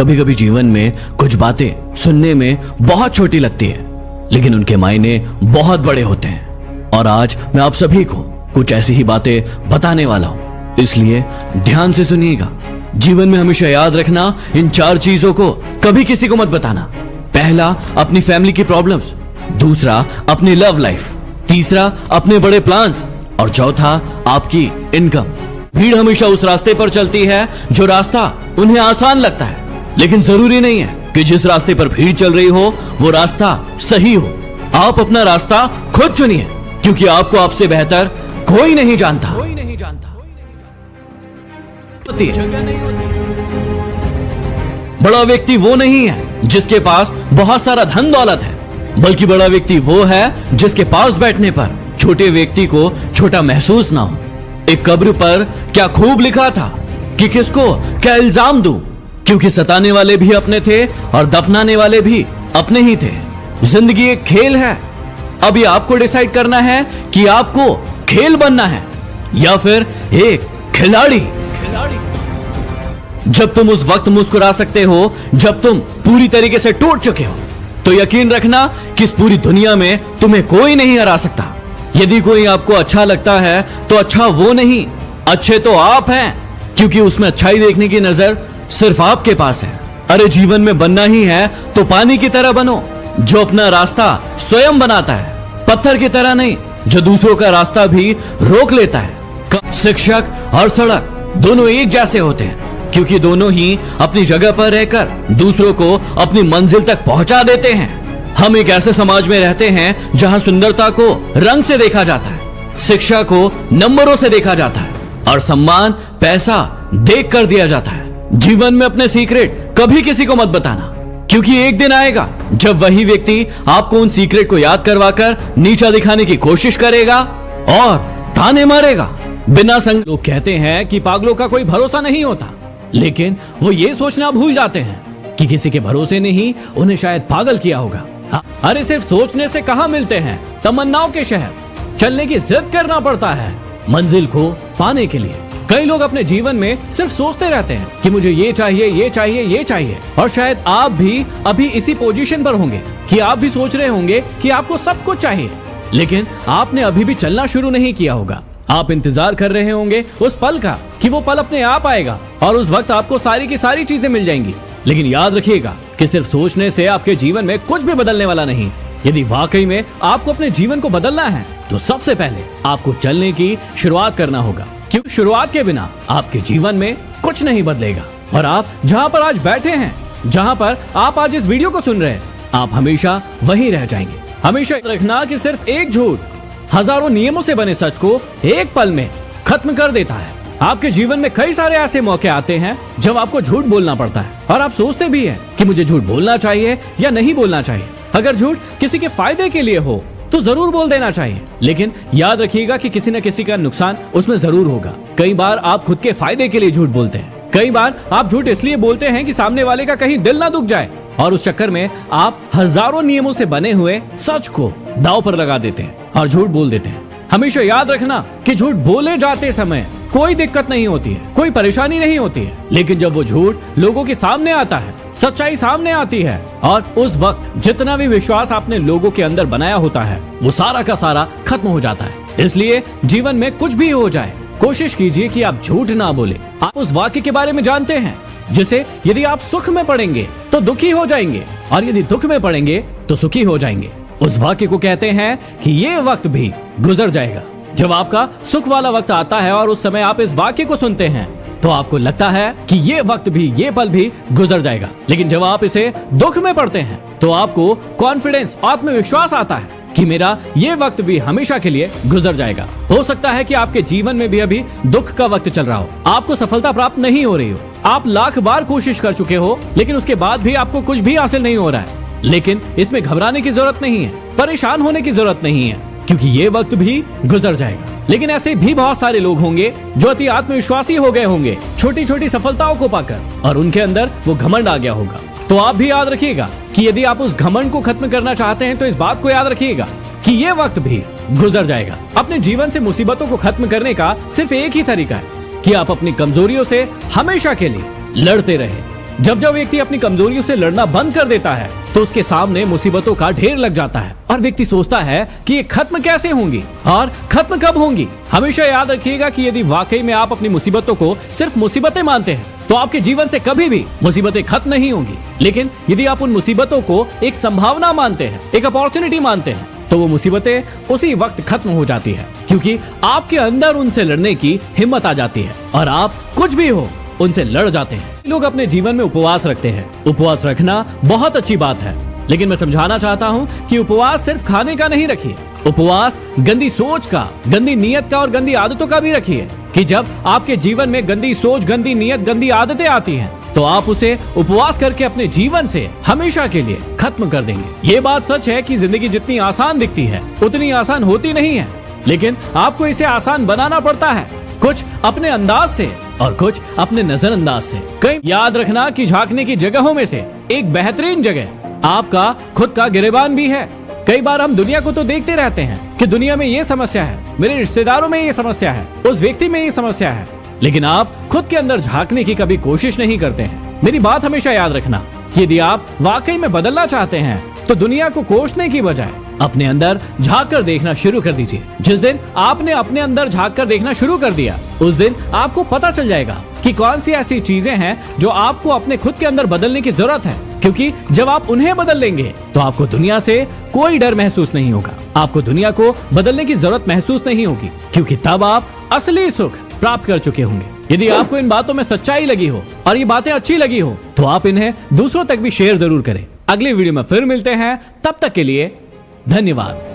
कभी कभी जीवन में कुछ बातें सुनने में बहुत छोटी लगती है, लेकिन उनके मायने बहुत बड़े होते हैं। और आज मैं आप सभी को कुछ ऐसी ही बातें बताने वाला हूं, इसलिए ध्यान से सुनिएगा। जीवन में हमेशा याद रखना, इन 4 चीजों को कभी किसी को मत बताना। पहला, अपनी फैमिली की प्रॉब्लम्स। दूसरा, अपनी लव लाइफ। तीसरा, अपने बड़े प्लान्स। और चौथा, आपकी इनकम। भीड़ हमेशा उस रास्ते पर चलती है जो रास्ता उन्हें आसान लगता है, लेकिन जरूरी नहीं है कि जिस रास्ते पर भीड़ चल रही हो वो रास्ता सही हो। आप अपना रास्ता खुद चुनिए, क्योंकि आपको आपसे बेहतर कोई नहीं जानता। बड़ा व्यक्ति वो नहीं है जिसके पास बहुत सारा धन दौलत है, बल्कि बड़ा व्यक्ति वो है जिसके पास बैठने पर छोटे व्यक्ति को छोटा महसूस ना हो। एक कब्र पर क्या खूब लिखा था कि किसको क्या इल्जाम दूं, क्योंकि सताने वाले भी अपने थे और दफनाने वाले भी अपने ही थे। जिंदगी एक खेल है। अभी आपको डिसाइड करना है कि आपको खेल बनना है या फिर एक खिलाड़ी। जब तुम उस वक्त मुस्कुरा सकते हो जब तुम पूरी तरीके से टूट चुके हो, तो यकीन रखना कि इस पूरी दुनिया में तुम्हें कोई नहीं हरा सकता। यदि कोई आपको अच्छा लगता है तो अच्छा वो नहीं, अच्छे तो आप हैं, क्योंकि उसमें अच्छाई देखने की नजर सिर्फ आपके पास है। अरे जीवन में बनना ही है तो पानी की तरह बनो, जो अपना रास्ता स्वयं बनाता है, पत्थर की तरह नहीं जो दूसरों का रास्ता भी रोक लेता है। शिक्षक और सड़क दोनों एक जैसे होते हैं, क्योंकि दोनों ही अपनी जगह पर रहकर दूसरों को अपनी मंजिल तक पहुंचा देते हैं। हम एक ऐसे समाज में रहते हैं जहां सुंदरता को रंग से देखा जाता है, शिक्षा को नंबरों से देखा जाता है और सम्मान पैसा देख कर दिया जाता है। जीवन में अपने सीक्रेट कभी किसी को मत बताना, क्योंकि एक दिन आएगा जब वही व्यक्ति आपको उन सीक्रेट को याद करवाकर नीचा दिखाने की कोशिश करेगा और ताने मारेगा। बिना संग लोग कहते हैं कि पागलों का कोई भरोसा नहीं होता, लेकिन वो ये सोचना भूल जाते हैं कि किसी के भरोसे ने ही उन्हें शायद पागल किया होगा। अरे सिर्फ सोचने से कहां मिलते हैं तमन्नाओं के शहर, चलने की जिद करना पड़ता है मंजिल को पाने के लिए। कई लोग अपने जीवन में सिर्फ सोचते रहते हैं कि मुझे ये चाहिए, ये चाहिए, ये चाहिए, और शायद आप भी अभी इसी पोजीशन पर होंगे कि आप भी सोच रहे होंगे कि आपको सब कुछ चाहिए, लेकिन आपने अभी भी चलना शुरू नहीं किया होगा। आप इंतजार कर रहे होंगे उस पल का कि वो पल अपने आप आएगा और उस वक्त आपको सारी की सारी चीजें मिल जाएंगी। लेकिन याद रखिएगा कि सिर्फ सोचने से आपके जीवन में कुछ भी बदलने वाला नहीं। यदि वाकई में आपको अपने जीवन को बदलना है तो सबसे पहले आपको चलने की शुरुआत करना होगा, क्योंकि शुरुआत के बिना आपके जीवन में कुछ नहीं बदलेगा। और आप जहां पर आज बैठे हैं, जहां पर आप आज इस वीडियो को सुन रहे हैं, आप हमेशा वहीं रह जाएंगे। हमेशा रखना कि सिर्फ एक झूठ हजारों नियमों से बने सच को एक पल में खत्म कर देता है। आपके जीवन में कई सारे ऐसे मौके आते हैं जब आपको झूठ बोलना पड़ता है, और आप सोचते भी हैं कि मुझे झूठ बोलना चाहिए या नहीं बोलना चाहिए। अगर झूठ किसी के फायदे के लिए हो तो जरूर बोल देना चाहिए, लेकिन याद रखिएगा कि किसी न किसी का नुकसान उसमें जरूर होगा। कई बार आप खुद के फायदे के लिए झूठ बोलते हैं, कई बार आप झूठ इसलिए बोलते हैं कि सामने वाले का कहीं दिल ना दुख जाए, और उस चक्कर में आप हजारों नियमों से बने हुए सच को दांव पर लगा देते हैं और झूठ बोल देते हैं। हमेशा याद रखना कि झूठ बोले जाते समय कोई दिक्कत नहीं होती है, कोई परेशानी नहीं होती है, लेकिन जब वो झूठ लोगों के सामने आता है, सच्चाई सामने आती है, और उस वक्त जितना भी विश्वास आपने लोगों के अंदर बनाया होता है वो सारा का सारा खत्म हो जाता है। इसलिए जीवन में कुछ भी हो जाए, कोशिश कीजिए कि आप झूठ ना बोले। आप उस वाक्य के बारे में जानते हैं जिसे यदि आप सुख में पढ़ेंगे तो दुखी हो जाएंगे, और यदि दुख में पढ़ेंगे तो सुखी हो जाएंगे। उस वाक्य को कहते हैं कि ये वक्त भी गुजर जाएगा। जब आपका सुख वाला वक्त आता है और उस समय आप इस वाक्य को सुनते हैं तो आपको लगता है कि ये वक्त भी, ये पल भी गुजर जाएगा, लेकिन जब आप इसे दुख में पढ़ते हैं तो आपको कॉन्फिडेंस, आत्मविश्वास आता है कि मेरा ये वक्त भी हमेशा के लिए गुजर जाएगा। हो सकता है कि आपके जीवन में भी अभी दुख का वक्त चल रहा हो, आपको सफलता प्राप्त नहीं हो रही हो, आप लाख बार कोशिश कर चुके हो, लेकिन उसके बाद भी आपको कुछ भी हासिल नहीं हो रहा है। लेकिन इसमें घबराने की जरूरत नहीं है, परेशान होने की जरूरत नहीं है, क्योंकि ये वक्त भी गुजर जाएगा। लेकिन ऐसे भी बहुत सारे लोग होंगे जो अति आत्मविश्वासी हो गए होंगे छोटी छोटी सफलताओं को पाकर, और उनके अंदर वो घमंड आ गया होगा। तो आप भी याद रखिएगा कि यदि आप उस घमंड को खत्म करना चाहते हैं तो इस बात को याद रखिएगा कि ये वक्त भी गुजर जाएगा। अपने जीवन से मुसीबतों को खत्म करने का सिर्फ एक ही तरीका है कि आप अपनी कमजोरियों से हमेशा के लिए लड़ते रहें, जब जब व्यक्ति अपनी कमजोरियों से लड़ना बंद कर देता है तो उसके सामने मुसीबतों का ढेर लग जाता है और व्यक्ति सोचता है कि ये खत्म कैसे होंगी और खत्म कब होंगी। हमेशा याद रखिएगा कि यदि वाकई में आप अपनी मुसीबतों को सिर्फ मुसीबतें मानते हैं तो आपके जीवन से कभी भी मुसीबतें खत्म नहीं होंगी। लेकिन यदि आप उन मुसीबतों को एक संभावना मानते हैं, एक अपॉर्चुनिटी मानते हैं, तो वो मुसीबतें उसी वक्त खत्म हो जाती है, क्योंकि आपके अंदर उनसे लड़ने की हिम्मत आ जाती है और आप कुछ भी हो उनसे लड़ जाते हैं। लोग अपने जीवन में उपवास रखते हैं। उपवास रखना बहुत अच्छी बात है, लेकिन मैं समझाना चाहता हूँ कि उपवास सिर्फ खाने का नहीं रखिए। उपवास गंदी सोच का, गंदी नीयत का और गंदी आदतों का भी रखिए कि जब आपके जीवन में गंदी सोच, गंदी नीयत, गंदी आदतें आती हैं तो आप उसे उपवास करके अपने जीवन से हमेशा के लिए खत्म कर देंगे। ये बात सच है कि जिंदगी जितनी आसान दिखती है उतनी आसान होती नहीं है, लेकिन आपको इसे आसान बनाना पड़ता है, कुछ अपने अंदाज से और कुछ अपने नजरअंदाज से। कई याद रखना कि झांकने की जगहों में से एक बेहतरीन जगह आपका खुद का गिरेबान भी है। कई बार हम दुनिया को तो देखते रहते हैं कि दुनिया में ये समस्या है, मेरे रिश्तेदारों में ये समस्या है, उस व्यक्ति में ये समस्या है, लेकिन आप खुद के अंदर झांकने की कभी कोशिश नहीं करते हैं। मेरी बात हमेशा याद रखना कि यदि आप वाकई में बदलना चाहते हैं तो दुनिया को कोसने की बजाय अपने अंदर झांक कर देखना शुरू कर दीजिए। जिस दिन आपने अपने अंदर झांक कर देखना शुरू कर दिया उस दिन आपको पता चल जाएगा कि कौन सी ऐसी चीजें हैं जो आपको अपने खुद के अंदर बदलने की जरूरत है, क्योंकि जब आप उन्हें बदल लेंगे तो आपको दुनिया से कोई डर महसूस नहीं होगा, आपको दुनिया को बदलने की जरूरत महसूस नहीं होगी, क्योंकि तब आप असली सुख प्राप्त कर चुके होंगे। यदि आपको इन बातों में सच्चाई लगी हो और ये बातें अच्छी लगी हो तो आप इन्हें दूसरों तक भी शेयर जरूर करें। अगले वीडियो में फिर मिलते हैं, तब तक के लिए धन्यवाद।